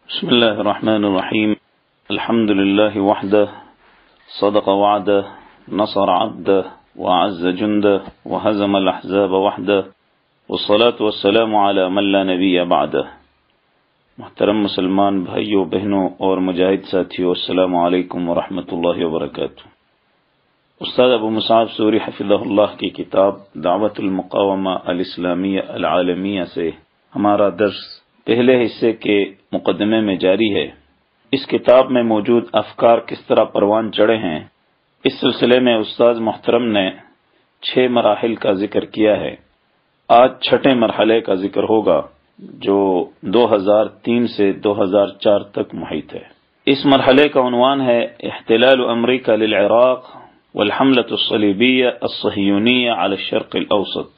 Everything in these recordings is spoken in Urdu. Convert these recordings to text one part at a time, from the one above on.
بسم الله الرحمن الرحيم. الحمد لله وحده صدق وعده نصر عبده وعز جنده وهزم الأحزاب وحده والصلاة والسلام على من لا نبي بعده. محترم مسلمان بھائیوں بہنوں اور مجاہد ساتھیوں، السلام علیکم ورحمۃ اللہ وبرکاتہ۔ استاد ابو مصعب سوری حفظہ اللہ کی کتاب دعوت المقامہ الاسلامیہ العالمیہ سے ہمارا درس پہلے حصے کے مقدمے میں جاری ہے۔ اس کتاب میں موجود افکار کس طرح پروان چڑھے ہیں، اس سلسلے میں استاد محترم نے 6 مراحل کا ذکر کیا ہے۔ آج 6 مرحلے کا ذکر ہوگا جو 2003 سے 2004 تک محیط ہے۔ اس مرحلے کا عنوان ہے احتلال امریکہ للعراق والحملة الصلیبیہ الصہیونیہ علی الشرق الاوسط،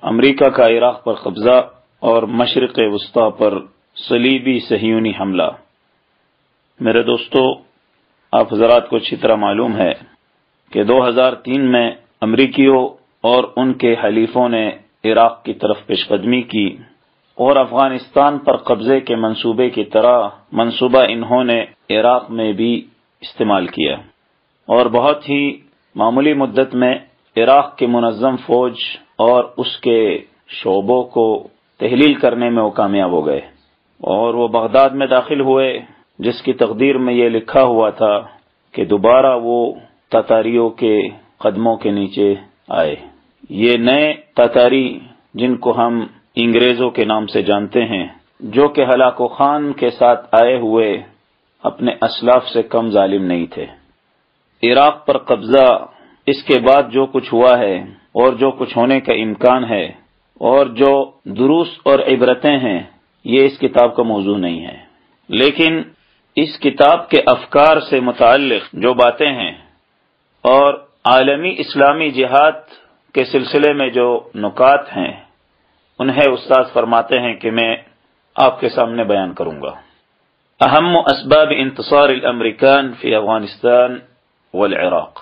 امریکہ کا عراق پر قبضہ اور مشرق وسطی پر صلیبی صہیونی حملہ۔ میرے دوستو، آپ حضرات کو اچھی طرح معلوم ہے کہ 2003 میں امریکیوں اور ان کے حلیفوں نے عراق کی طرف پیش قدمی کی اور افغانستان پر قبضے کے منصوبے کی طرح منصوبہ انہوں نے عراق میں بھی استعمال کیا اور بہت ہی معمولی مدت میں عراق کی منظم فوج اور اس کے شعبوں کو تحلیل کرنے میں وہ کامیاب ہو گئے اور وہ بغداد میں داخل ہوئے، جس کی تقدیر میں یہ لکھا ہوا تھا کہ دوبارہ وہ تاتاریوں کے قدموں کے نیچے آئے۔ یہ نئے تاتاری جن کو ہم انگریزوں کے نام سے جانتے ہیں، جو کہ ہلاکو خان کے ساتھ آئے ہوئے اپنے اسلاف سے کم ظالم نہیں تھے۔ عراق پر قبضہ، اس کے بعد جو کچھ ہوا ہے اور جو کچھ ہونے کا امکان ہے اور جو دروس اور عبرتیں ہیں، یہ اس کتاب کا موضوع نہیں ہے، لیکن اس کتاب کے افکار سے متعلق جو باتیں ہیں اور عالمی اسلامی جہاد کے سلسلے میں جو نکات ہیں، انہیں استاد فرماتے ہیں کہ میں آپ کے سامنے بیان کروں گا۔ اہم اسباب انتصار الامریکان فی افغانستان والعراق،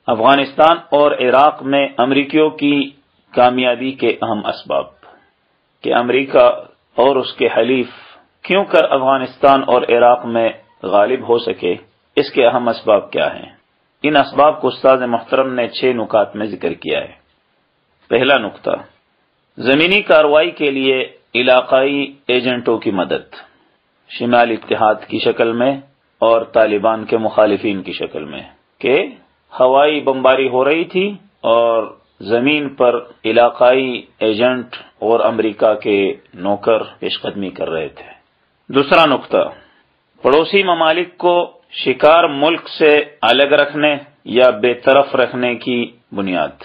افغانستان اور عراق میں امریکیوں کی کامیابی کے اہم اسباب، کہ امریکہ اور اس کے حلیف کیوں کر افغانستان اور عراق میں غالب ہو سکے، اس کے اہم اسباب کیا ہیں۔ ان اسباب کو استاد محترم نے 6 نکات میں ذکر کیا ہے۔ پہلا نقطہ، زمینی کارروائی کے لیے علاقائی ایجنٹوں کی مدد، شمال اتحاد کی شکل میں اور طالبان کے مخالفین کی شکل میں، کہ ہوائی بمباری ہو رہی تھی اور زمین پر علاقائی ایجنٹ اور امریکہ کے نوکر پیش قدمی کر رہے تھے۔ دوسرا نقطہ، پڑوسی ممالک کو شکار ملک سے الگ رکھنے یا بے طرف رکھنے کی بنیاد،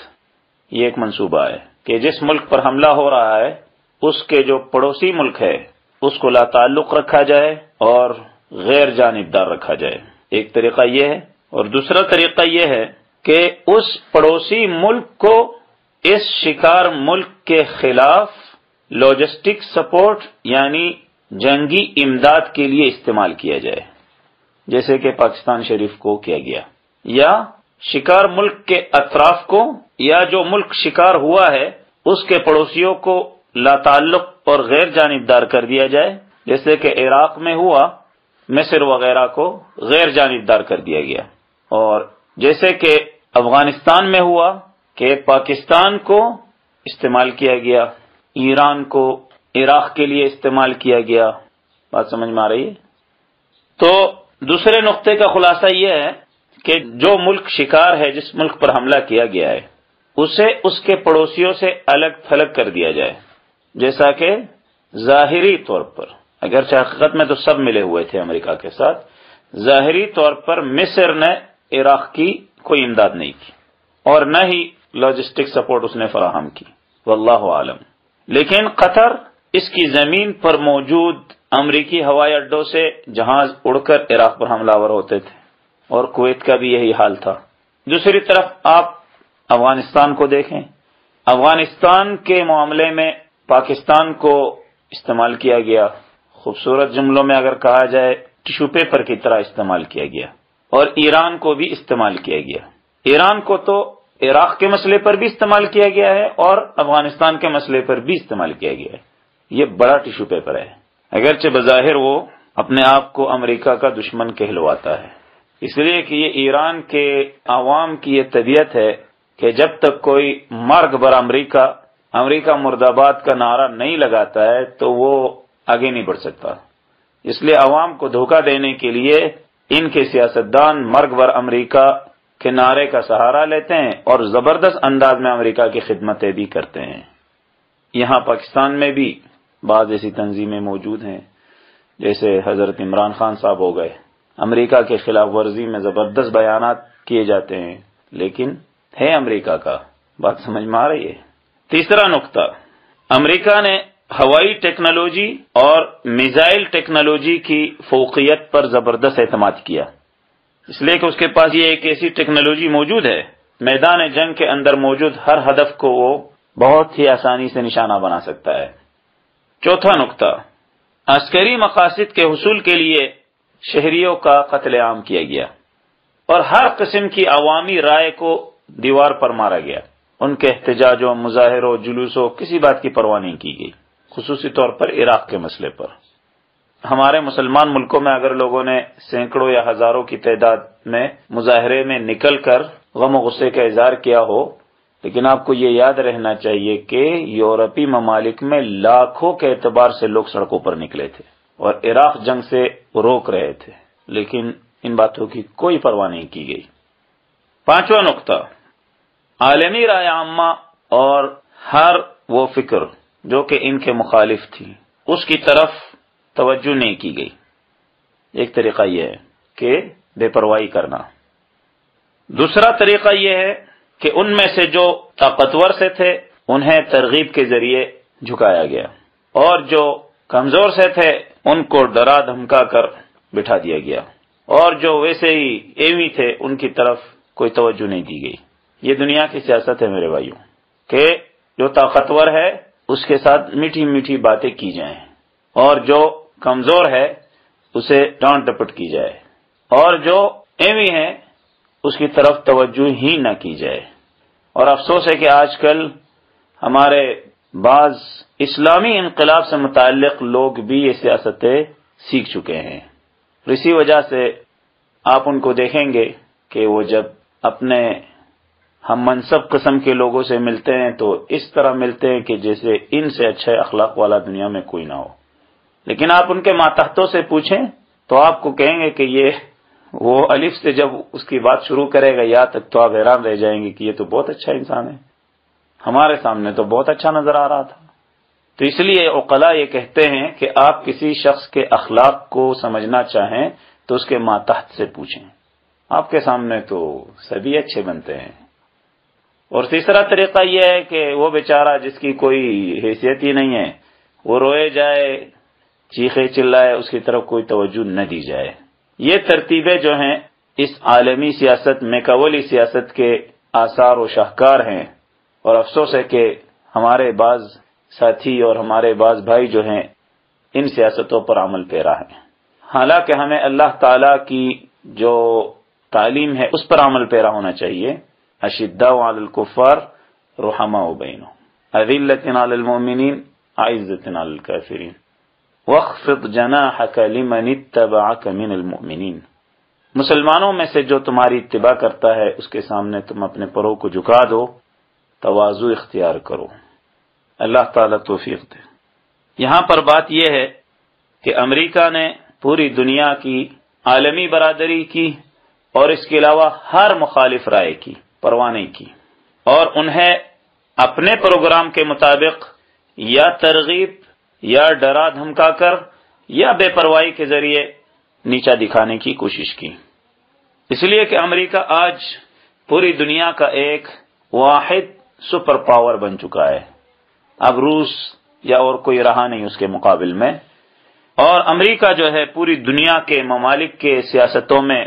یہ ایک منصوبہ ہے کہ جس ملک پر حملہ ہو رہا ہے اس کے جو پڑوسی ملک ہے اس کو لا تعلق رکھا جائے اور غیر جانبدار رکھا جائے، ایک طریقہ یہ ہے۔ اور دوسرا طریقہ یہ ہے کہ اس پڑوسی ملک کو اس شکار ملک کے خلاف لاجسٹک سپورٹ یعنی جنگی امداد کے لیے استعمال کیا جائے، جیسے کہ پاکستان شریف کو کیا گیا، یا شکار ملک کے اطراف کو یا جو ملک شکار ہوا ہے اس کے پڑوسیوں کو لا تعلق اور غیر جانبدار کر دیا جائے، جیسے کہ عراق میں ہوا، مصر وغیرہ کو غیر جانبدار کر دیا گیا، اور جیسے کہ افغانستان میں ہوا کہ پاکستان کو استعمال کیا گیا، ایران کو عراق کے لیے استعمال کیا گیا۔ بات سمجھ میں آ رہی ہے؟ تو دوسرے نقطے کا خلاصہ یہ ہے کہ جو ملک شکار ہے، جس ملک پر حملہ کیا گیا ہے، اسے اس کے پڑوسیوں سے الگ تھلگ کر دیا جائے، جیسا کہ ظاہری طور پر، اگرچہ حقیقت میں تو سب ملے ہوئے تھے امریکہ کے ساتھ، ظاہری طور پر مصر نے عراق کی کوئی امداد نہیں کی اور نہ ہی لاجسٹک سپورٹ اس نے فراہم کی، واللہ عالم۔ لیکن قطر اس کی زمین پر موجود امریکی ہوائی اڈوں سے جہاز اڑ کر عراق پر حملہ آور ہوتے تھے، اور کویت کا بھی یہی حال تھا۔ دوسری طرف آپ افغانستان کو دیکھیں، افغانستان کے معاملے میں پاکستان کو استعمال کیا گیا، خوبصورت جملوں میں اگر کہا جائے ٹیشو پیپر کی طرح استعمال کیا گیا، اور ایران کو بھی استعمال کیا گیا۔ ایران کو تو عراق کے مسئلے پر بھی استعمال کیا گیا ہے اور افغانستان کے مسئلے پر بھی استعمال کیا گیا ہے۔ یہ بڑا ٹیشو پیپر ہے، اگرچہ بظاہر وہ اپنے آپ کو امریکہ کا دشمن کہلواتا ہے، اس لیے کہ یہ ایران کے عوام کی یہ طبیعت ہے کہ جب تک کوئی مرگ بر امریکہ، امریکہ مرد آباد کا نعرہ نہیں لگاتا ہے تو وہ آگے نہیں بڑھ سکتا. اس لیے عوام کو دھوکہ دینے کے لیے ان کے سیاستدان مرگ بر امریکہ کے نعرے کا سہارا لیتے ہیں اور زبردست انداز میں امریکہ کی خدمتیں بھی کرتے ہیں. یہاں پاکستان میں بھی بعض ایسی تنظیمیں موجود ہیں، جیسے حضرت عمران خان صاحب ہو گئے، امریکہ کے خلاف ورزی میں زبردست بیانات کیے جاتے ہیں، لیکن ہے امریکہ کا. بات سمجھ میں آ رہی ہے؟ تیسرا نقطہ، امریکہ نے ہوائی ٹیکنالوجی اور میزائل ٹیکنالوجی کی فوقیت پر زبردست اعتماد کیا، اس لیے کہ اس کے پاس یہ ایک ایسی ٹیکنالوجی موجود ہے، میدان جنگ کے اندر موجود ہر ہدف کو وہ بہت ہی آسانی سے نشانہ بنا سکتا ہے. چوتھا نقطہ، عسکری مقاصد کے حصول کے لیے شہریوں کا قتل عام کیا گیا اور ہر قسم کی عوامی رائے کو دیوار پر مارا گیا. ان کے احتجاجوں، مظاہروں، جلوسوں، کسی بات کی پرواہ نہیں کی گئی، خصوصی طور پر عراق کے مسئلے پر. ہمارے مسلمان ملکوں میں اگر لوگوں نے سینکڑوں یا ہزاروں کی تعداد میں مظاہرے میں نکل کر غم و غصے کا اظہار کیا ہو، لیکن آپ کو یہ یاد رہنا چاہیے کہ یورپی ممالک میں لاکھوں کے اعتبار سے لوگ سڑکوں پر نکلے تھے اور عراق جنگ سے روک رہے تھے، لیکن ان باتوں کی کوئی پرواہ نہیں کی گئی. پانچواں نقطہ، عالمی رائے عامہ اور ہر وہ فکر جو کہ ان کے مخالف تھی اس کی طرف توجہ نہیں کی گئی. ایک طریقہ یہ ہے کہ بے پرواہی کرنا. دوسرا طریقہ یہ ہے کہ ان میں سے جو طاقتور سے تھے انہیں ترغیب کے ذریعے جھکایا گیا اور جو کمزور سے تھے ان کو ڈرا دھمکا کر بٹھا دیا گیا، اور جو ویسے ہی ایویں تھے ان کی طرف کوئی توجہ نہیں دی گئی. یہ دنیا کی سیاست ہے میرے بھائیوں، کہ جو طاقتور ہے اس کے ساتھ میٹھی میٹھی باتیں کی جائیں اور جو کمزور ہے اسے ڈانٹ ڈپٹ کی جائے اور جو ایویں ہے اس کی طرف توجہ ہی نہ کی جائے. اور افسوس ہے کہ آج کل ہمارے بعض اسلامی انقلاب سے متعلق لوگ بھی یہ سیاستیں سیکھ چکے ہیں. اسی وجہ سے آپ ان کو دیکھیں گے کہ وہ جب اپنے ہم منصب قسم کے لوگوں سے ملتے ہیں تو اس طرح ملتے ہیں کہ جیسے ان سے اچھا اخلاق والا دنیا میں کوئی نہ ہو، لیکن آپ ان کے ماتحتوں سے پوچھیں تو آپ کو کہیں گے کہ یہ وہ الف سے جب اس کی بات شروع کرے گا یا تک تو آپ حیران رہ جائیں گے کہ یہ تو بہت اچھا انسان ہے، ہمارے سامنے تو بہت اچھا نظر آ رہا تھا. تو اس لیے عقلاء یہ کہتے ہیں کہ آپ کسی شخص کے اخلاق کو سمجھنا چاہیں تو اس کے ماتحت سے پوچھیں، آپ کے سامنے تو سبھی اچھے بنتے ہیں. اور تیسرا طریقہ یہ ہے کہ وہ بیچارہ جس کی کوئی حیثیت ہی نہیں ہے وہ روئے جائے، چیخے چلائے، اس کی طرف کوئی توجہ نہ دی جائے. یہ ترتیبیں جو ہیں اس عالمی سیاست میکاولی سیاست کے آثار و شاہکار ہیں، اور افسوس ہے کہ ہمارے بعض ساتھی اور ہمارے بعض بھائی جو ہیں ان سیاستوں پر عمل پیرا ہیں. حالانکہ ہمیں اللہ تعالی کی جو تعلیم ہے اس پر عمل پیرا ہونا چاہیے. اشداء علی الکفار رحماء بینہم اذلۃ علی المؤمنین اعزۃ علی الکافرین واخفض جناحک لمن اتبعک من المؤمنین. مسلمانوں میں سے جو تمہاری اتباع کرتا ہے اس کے سامنے تم اپنے پروں کو جھکا دو، تواضع اختیار کرو. اللہ تعالیٰ توفیق دے. یہاں پر بات یہ ہے کہ امریکہ نے پوری دنیا کی عالمی برادری کی اور اس کے علاوہ ہر مخالف رائے کی پرواہ نہیں کی، اور انہیں اپنے پروگرام کے مطابق یا ترغیب یا ڈرا دھمکا کر یا بے پرواہی کے ذریعے نیچا دکھانے کی کوشش کی. اس لیے کہ امریکہ آج پوری دنیا کا ایک واحد سپر پاور بن چکا ہے. اب روس یا اور کوئی رہا نہیں اس کے مقابل میں، اور امریکہ جو ہے پوری دنیا کے ممالک کے سیاستوں میں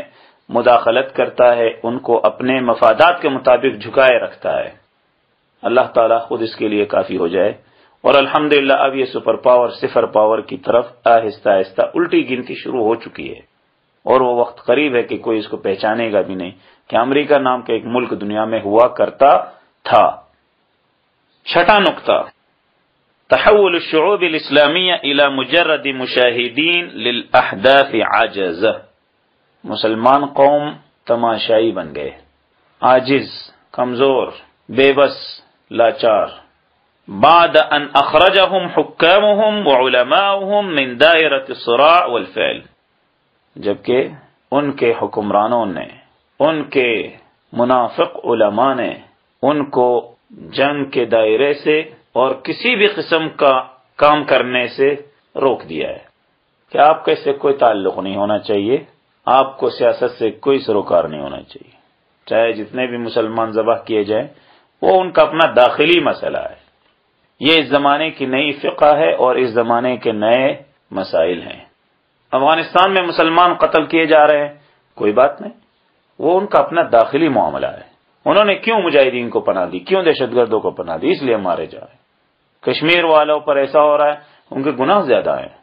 مداخلت کرتا ہے، ان کو اپنے مفادات کے مطابق جھکائے رکھتا ہے. اللہ تعالیٰ خود اس کے لیے کافی ہو جائے. اور الحمدللہ اب یہ سپر پاور صفر پاور کی طرف آہستہ آہستہ الٹی گنتی شروع ہو چکی ہے، اور وہ وقت قریب ہے کہ کوئی اس کو پہچانے گا بھی نہیں کہ امریکہ نام کا ایک ملک دنیا میں ہوا کرتا تھا. چھٹا نقطہ، تحول الشعوب الاسلامیہ الى مجرد مشاہدین للاحداث عاجزہ، مسلمان قوم تماشائی بن گئے، عاجز، کمزور، بے بس، لاچار، بعد ان اخرجهم حکامهم وعلماؤهم من دائرۃ الصراع والفعل، جبکہ ان کے حکمرانوں نے، ان کے منافق علماء نے ان کو جنگ کے دائرے سے اور کسی بھی قسم کا کام کرنے سے روک دیا ہے کہ آپ کا اس سے کوئی تعلق نہیں ہونا چاہیے، آپ کو سیاست سے کوئی سروکار نہیں ہونا چاہیے، چاہے جتنے بھی مسلمان ذبح کیے جائیں وہ ان کا اپنا داخلی مسئلہ ہے، یہ اس زمانے کی نئی فقہ ہے اور اس زمانے کے نئے مسائل ہیں۔ افغانستان میں مسلمان قتل کیے جا رہے ہیں، کوئی بات نہیں، وہ ان کا اپنا داخلی معاملہ ہے، انہوں نے کیوں مجاہدین کو پناہ دی، کیوں دہشت گردوں کو پناہ دی، اس لیے مارے جا رہے ہیں۔ کشمیر والوں پر ایسا ہو رہا ہے، ان کے گناہ زیادہ ہیں،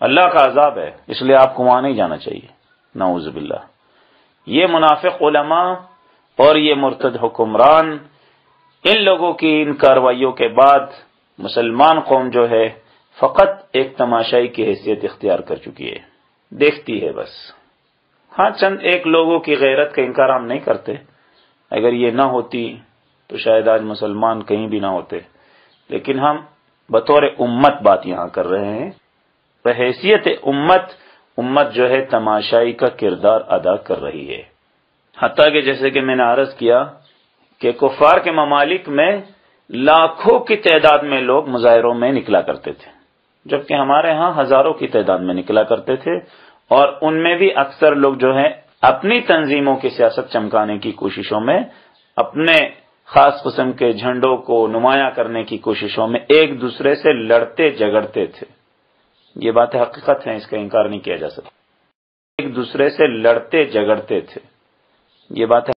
اللہ کا عذاب ہے، اس لیے آپ کو وہاں نہیں جانا چاہیے، نعوذ باللہ۔ یہ منافق علماء اور یہ مرتد حکمران، ان لوگوں کی ان کارروائیوں کے بعد مسلمان قوم جو ہے فقط ایک تماشائی کی حیثیت اختیار کر چکی ہے، دیکھتی ہے بس۔ ہاں چند ایک لوگوں کی غیرت کا انکار ہم نہیں کرتے، اگر یہ نہ ہوتی تو شاید آج مسلمان کہیں بھی نہ ہوتے، لیکن ہم بطور امت بات یہاں کر رہے ہیں، بحیثیت امت جو ہے تماشائی کا کردار ادا کر رہی ہے، حتیٰ کہ جیسے کہ میں نے عرض کیا کہ کفار کے ممالک میں لاکھوں کی تعداد میں لوگ مظاہروں میں نکلا کرتے تھے، جبکہ ہمارے ہاں ہزاروں کی تعداد میں نکلا کرتے تھے، اور ان میں بھی اکثر لوگ جو ہیں اپنی تنظیموں کی سیاست چمکانے کی کوششوں میں، اپنے خاص قسم کے جھنڈوں کو نمایاں کرنے کی کوششوں میں ایک دوسرے سے لڑتے جھگڑتے تھے، یہ بات حقیقت ہے، اس کا انکار نہیں کیا جا سکتا، ایک دوسرے سے لڑتے جھگڑتے تھے، یہ بات ہے۔